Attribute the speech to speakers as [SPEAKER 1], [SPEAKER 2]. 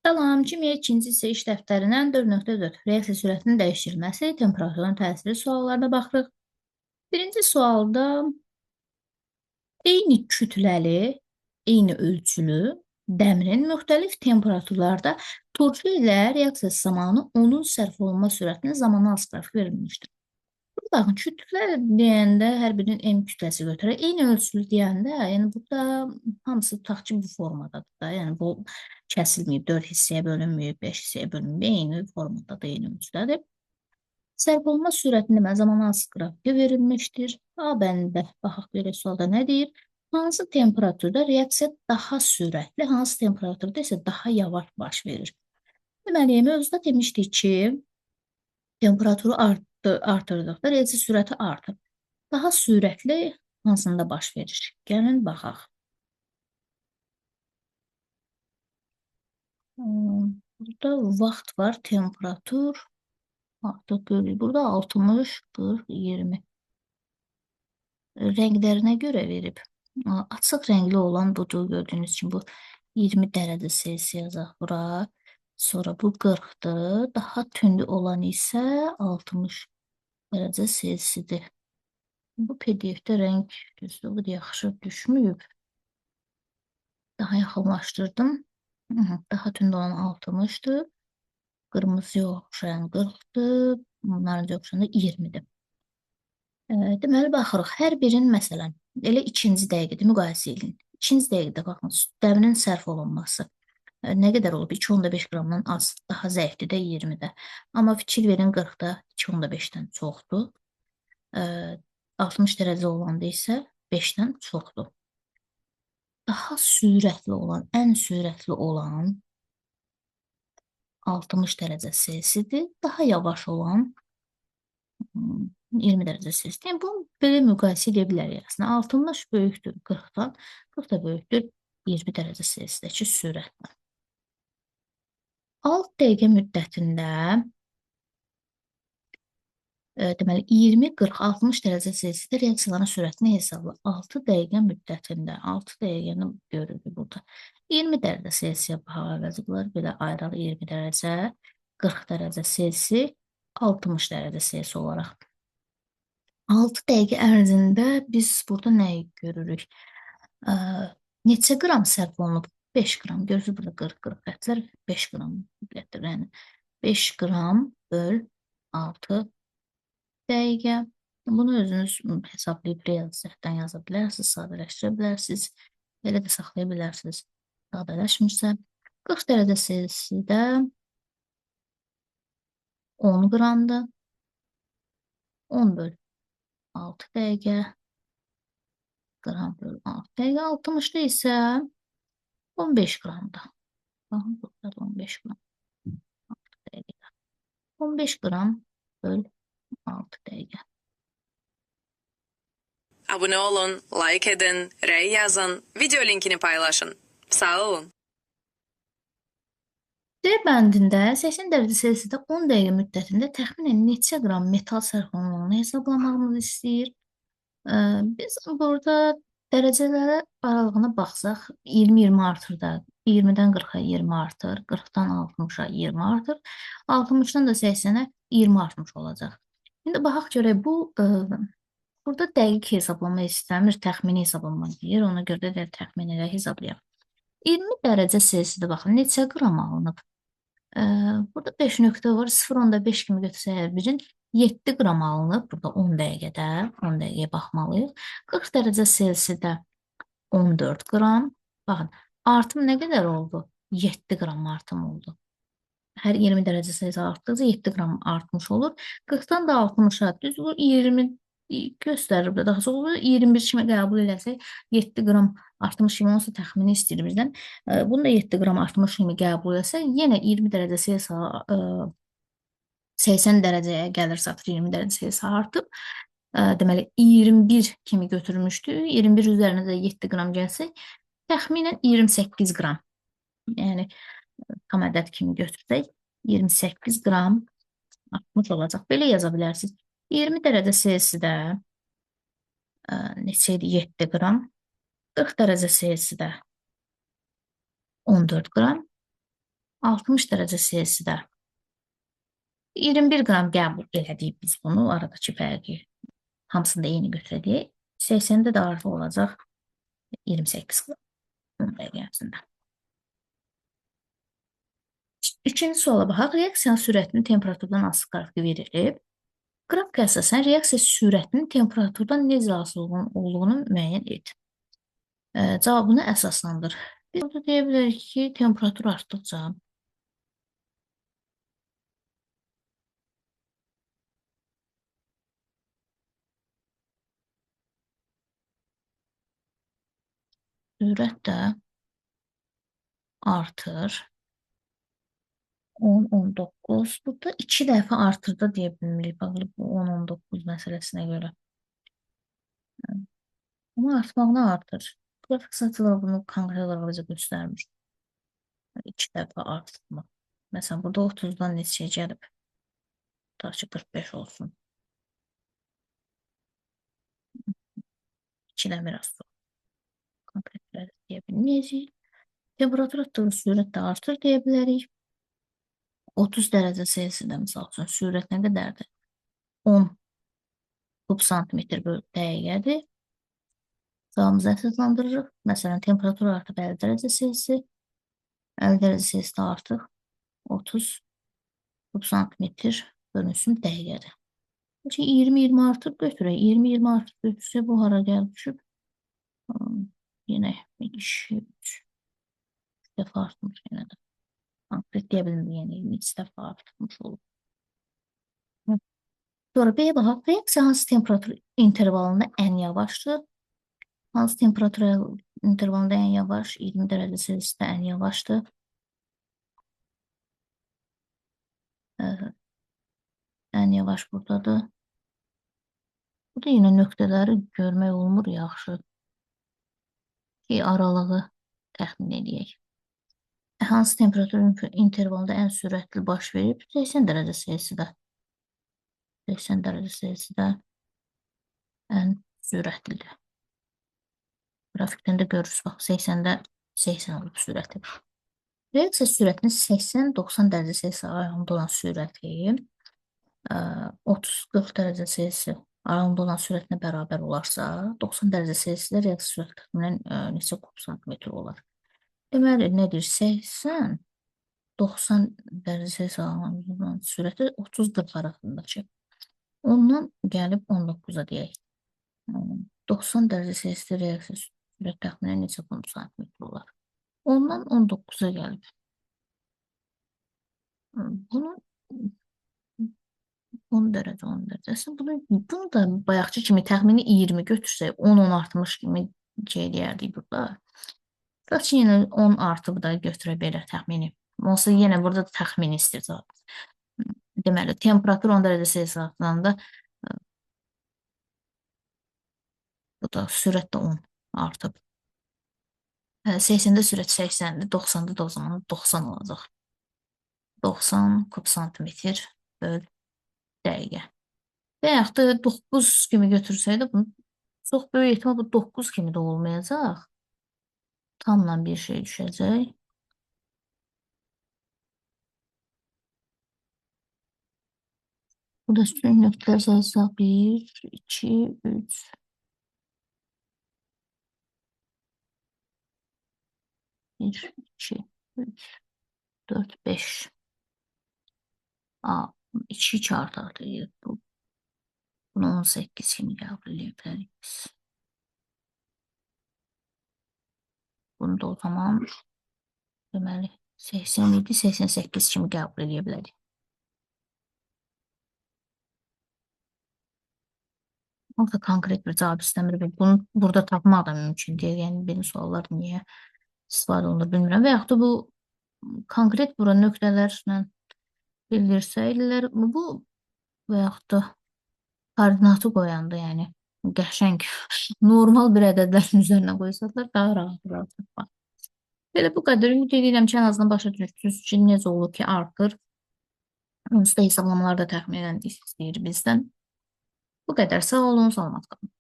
[SPEAKER 1] Salam, kimya ikinci hissə iş dəftərindən 4.4 reaksiya sürətinin dəyişdirilməsi, temperaturun təsiri suallarına baxırıq. Birinci sualda eyni kütləli, eyni ölçülü dəmirin müxtəlif temperaturlarda tortu ilə reaksiyası zamanı onun sərf olunma sürətinin zamanı az qrafik verilmişdir. Baxın, kütlə deyəndə hər birinin M kütləsi götürək. Eyni ölçülü deyəndə, yəni burada hamısı tutaq ki, bu formadadır da. Yəni bu kəsilməyib, 4 hissəyə bölünməyib, 5 hissəyə bölünməyib, eyni formadadır, eyni ölçüdədir. Sərf olunma sürətini demə zaman az qrafiki verilmişdir. A bəndə baxaq belə sualda nə deyir? Hansı temperaturda reaksiya daha sürətli, hansı temperaturda isə daha yavaş baş verir? Deməli, mövzuda demişdik ki, temperaturu artırdıqda reaksiya sürəti artır. Daha sürətli hansında baş verir? Gəlin baxaq. Burada vaxt var, temperatur artıq görürük. Burada 60, 40, 20. Rənglərinə görə verib. Açıq rəngli olan budur, gördüyünüz kimi bu 20 dərəcə Selsiya yazaq bura. Sonra bu 40-dır. Daha tündü olan isə 60 dərəcə Selsidir. Bu PDF-də rəng düzdür, yaxşı düşməyib. Daha yaxınlaşdırdım. Daha tünd olan 60'dır. Qırmızıya oxşayan 40'dır. Narıncıya oxşayan da 20'dir. Deməli, baxırıq. Hər birin, məsələn, elə ikinci dəqiqədə müqayisə edin. İkinci dəqiqədə baxın, dəmirin sərf olunması nə qədər olub? 2.5 qramdan az, daha zəifdir də 20-də. Amma fikir verin 40-da 2.5-dən çoxdur. 60 dərəcə olanda isə 5-dən çoxdur. Daha sürətli olan, ən sürətli olan 60 dərəcə Selsidir. Daha yavaş olan 20 dərəcə Selsidir. Yəni, bunu belə müqayisə edə bilərik əslində. 60 böyükdür 40-dan, 40 da böyükdür 20 dərəcə Selsidəki sürətdən. 6 dəqiqə müddətində deməli 20, 40, 60 dərəcə Selsidə reaksiyaların sürətini hesabla. 6 dəqiqə müddətində, 6 dəqiqəni görürük burada. 20 dərəcə Selsiyə baxa əvəzlər, belə ayrılır 20 dərəcə, 40 dərəcə Selsi, 60 dərəcə Selsi olaraq. 6 dəqiqə ərzində biz burada nəyi görürük? Neçə qram sərf olunub? 5 qram. Görürsünüz burada 40 xətlər 5 qram bilədir. Yəni 5 qram böl 6 dəqiqə. Bunu özünüz hesablayıb riyaziyyatdan yaza bilərsiniz, sadələşdirə bilərsiniz. Belə də saxlaya bilərsiniz. Sadələşmirsə 40 dərəcə Selsidə 10 qramdır. 10 böl 6 dəqiqə. Qram böl 6 dəqiqə. 60-da isə 15 qramdır. Baxın, burada 15 qram. 6 dəqiqə. 15 qram böl 6 dəqiqə.
[SPEAKER 2] Abone olun, like edin, rəy yazın, video linkini paylaşın. Sağ olun.
[SPEAKER 1] D bəndində 80 dərəcə Selsidə 10 dəqiqə müddətində təxminən neçə qram metal sərf olunduğunu hesablamağımızı istəyir. Biz burada dərəcələrə aralığına baxsaq, 20-20 artır da, 20-dən 40-a 20 artır, 40-dan 60-a 20 artır, 60-dan da 80-ə 20 artmış olacaq. İndi baxaq görək, bu burada dəqiq hesablama istəmir, təxmini hesablama deyir, ona görə də təxmini ilə hesablayaq. 20 dərəcə Selsidə baxın, neçə qram alınıb? Burada 5 nöqtə var, 0.5 kimi götürsək hər birin 7 qram alınıb, burada 10 dəqiqədə, 10 dəqiqəyə baxmalıyıq. 40 dərəcə Selsidə 14 qram, baxın, artım nə qədər oldu? 7 qram artım oldu. Hər 20 dərəcə Selsidə artdıqca 7 qram artmış olur. 40-dan da 60-a, düz bu 20 göstərir burada, daha çox olur. 21 kimi qəbul eləsək, 7 qram artmış kimi olsa təxmini istəyir bizdən. Bunu da 7 qram artmış kimi qəbul eləsək, yenə 20 dərəcə Selsiyə 80 dərəcəyə gəlir satır, 20 dərəcə Selsiyə artıb. Deməli, 21 kimi götürmüşdü. 21 üzərinə də 7 qram gəlsək, təxminən 28 qram. Yəni, tam ədəd kimi götürsək, 28 qram artmış olacaq. Belə yaza bilərsiniz. 20 dərəcə Selsidə neçə idi? 7 qram. 40 dərəcə Selsidə 14 qram. 60 dərəcə Selsidə 21 qram qəbul elədik biz bunu, aradakı fərqi hamısını da eyni götürəcəyik. 80-də də artıq olacaq 28 qram dəqiqəsində. İkinci suala baxaq. Reaksiyanın sürətinin temperaturdan asılı qrafiqi verilib. Qrafika əsasən reaksiya sürətinin temperaturdan necə asılı olduğunu müəyyən et. Cavabını əsaslandır. Biz burada deyə bilərik ki, temperatur artdıqca sürət də artır. 10, 19. Burada 2 dəfə artır da deyə bilmirik. Baxılıb bu 10, 19 məsələsinə görə. Amma artmağını artır. Qrafik satılar bunu konkret olaraq bizə göstərmir. 2 dəfə artırmaq. Məsələn, burada 30-dan neçəyə gəlib? Tutaq ki, 45 olsun. 2-dən biraz çox. Konkretlər deyə bilməyəcəyik. Temperatur artdığı sürət də artır deyə bilərik. 30 dərəcə Selsidə misal üçün sürət nə qədərdir? 10 kub santimetr bölü dəqiqədir. Cavabımızı əsaslandırırıq. Məsələn, temperatur artıq 50 dərəcə Selsi. 50 dərəcə Selsidə artıq 30 kub santimetr bölünsün dəqiqədir. 20-20 artıq götürək. 20-20 artıq götürsə bu hara gəlib düşüb? Yenə 2, 3 dəfə artmış yenə də. Konkret deyə bilmirik, yəni 22 dəfə artmış olur. Sonra B baxaq. Reaksiya hansı temperatur intervalında ən yavaşdır? Hansı temperatur intervalında ən yavaş? 20 dərəcə Selsidə ən yavaşdır. Ən yavaş buradadır. Burada yenə nöqtələri görmək olmur yaxşı ki, aralığı təxmin edək. Hansı temperatur intervalında ən sürətli baş verib? 80 dərəcə Selsidə. 80 dərəcə Selsidə ən sürətlidir. Qrafikdən də görürüz, bax, 80-də 80 olub sürəti. Reaksiya sürətinin 80-90 dərəcə Selsi aralığında olan sürəti 30-40 dərəcə Selsi aralığında olan sürətinə bərabər olarsa, 90 dərəcə Selsidə reaksiya sürəti təxminən neçə kub santimetr olar? Deməli, nədir? 80 90 dərəcə Selsi aralığında olan sürəti 30-40 arasındakı. Ondan gəlib 19-a deyək. 90 dərəcə Selsidə reaksiya sürəti təxminən neçə kub santimetr olar? Ondan 19-a gəlib. Bunu 10 dərəcə, 10 dərəcəsi. Bunu da bayaqçı kimi təxmini 20 götürsək, 10-10 artmış kimi şey deyərdik burada. Qaç yenə 10 artıb da götürə belə təxmini. Olsa yenə burada da təxmini istəyir. Deməli, temperatur 10 dərəcə Selsi artanda bu da sürət də 10 artıb. 80-də sürət 80-dir, 90-da da o zaman 90 olacaq. 90 kub santimetr böl dəqiqə. Və yaxud da 9 kimi götürsək də bunu çox böyük ehtimal bu 9 kimi də olmayacaq. Tamla bir şey düşəcək. Burada üstün nöqtələr sayısı 1, 2, 3. 1, 2, 3, 4, 5. 2 artıq. Bunu 18 kimi qəbul edə bilərik biz. Bunu da o zaman deməli 80 idi, 88 kimi qəbul edə bilərik. Orada konkret bir cavab istəmir. Bunu burada tapmaq da mümkün deyil. Yəni, belə suallar niyə istifadə olunur bilmirəm. Və yaxud da bu konkret bura nöqtələrlə bildirsəylər, bu və yaxud da koordinatı qoyanda, yəni qəşəng, normal bir ədədlərin üzərinə qoysalar daha rahat tapmaq. Belə bu qədər. Ümid edirəm ki, ən azından başa düşürsünüz ki, necə olur ki, artır. Onsuz da hesablamalar da təxminən istəyir bizdən. Bu qədər. Sağ olun, salamat qalın.